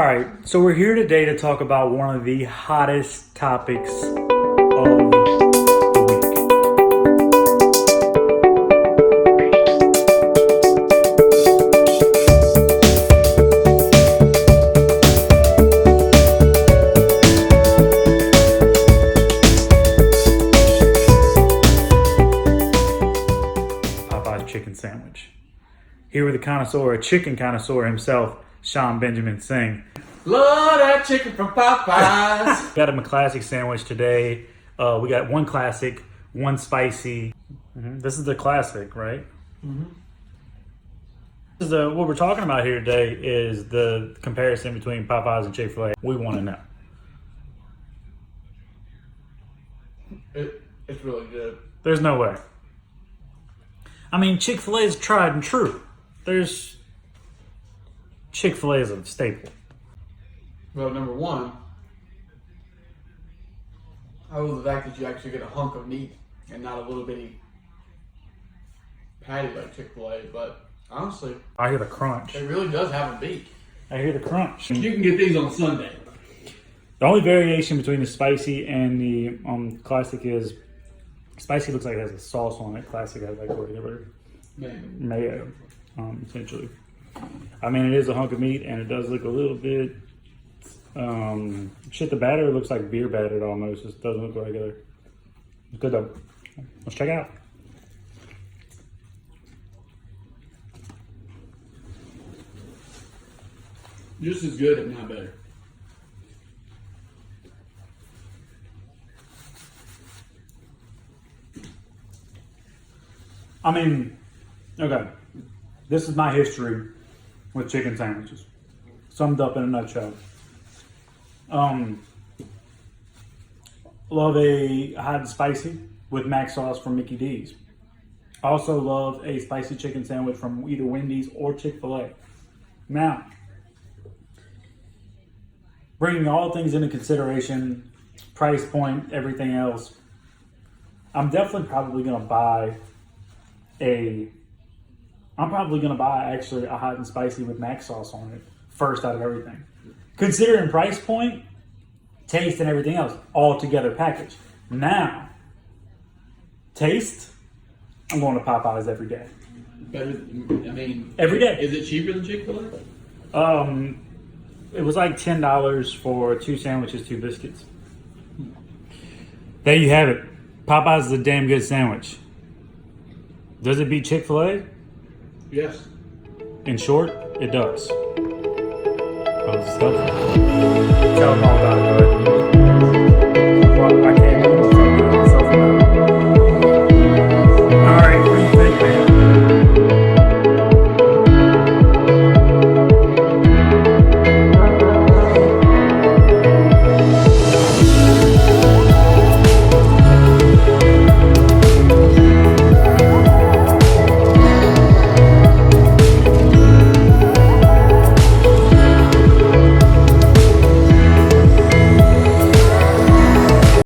right, so we're here today to talk about one of the hottest topics of the week. Popeyes chicken sandwich. Here with the connoisseur, a chicken connoisseur himself, Sean Benjamin Singh. Love that chicken from Popeyes. Got him a classic sandwich today. We got one classic, one spicy. This is the classic, right? This is what we're talking about here today is the comparison between Popeyes and Chick-fil-A. We want to know. It's really good. There's no way. I mean, Chick-fil-A is tried and true. Chick-fil-A is a staple. Well, number one, I love the fact that you actually get a hunk of meat and not a little bitty patty like Chick-fil-A. But honestly, I hear the crunch. it really does have a beak. I hear the crunch. You can get these on Sunday. The only variation between the spicy and the classic is spicy looks like it has a sauce on it. Classic has like regular mayo, essentially. I mean, it is a hunk of meat, and it does look a little bit. The batter looks like beer battered almost. It doesn't look regular. It's good though. Let's check it out. Just as good, if not better. I mean, okay. This is my history with chicken sandwiches, summed up in a nutshell. Love a hot and spicy with mac sauce from Mickey D's. Also love a spicy chicken sandwich from either Wendy's or Chick-fil-A. Now, bringing all things into consideration, price point, everything else, I'm definitely probably going to buy actually a hot and spicy with mac sauce on it first out of everything. Considering price point, taste, and everything else all together packaged. Now, taste, I'm going to Popeyes every day. Better, I mean, every day. Is it cheaper than Chick-fil-A? It was like $10 for 2 sandwiches, 2 biscuits. There you have it. Popeyes is a damn good sandwich. Does it beat Chick-fil-A? Yes. In short, it does. Oh, this is helpful. Tell them all about it, bud.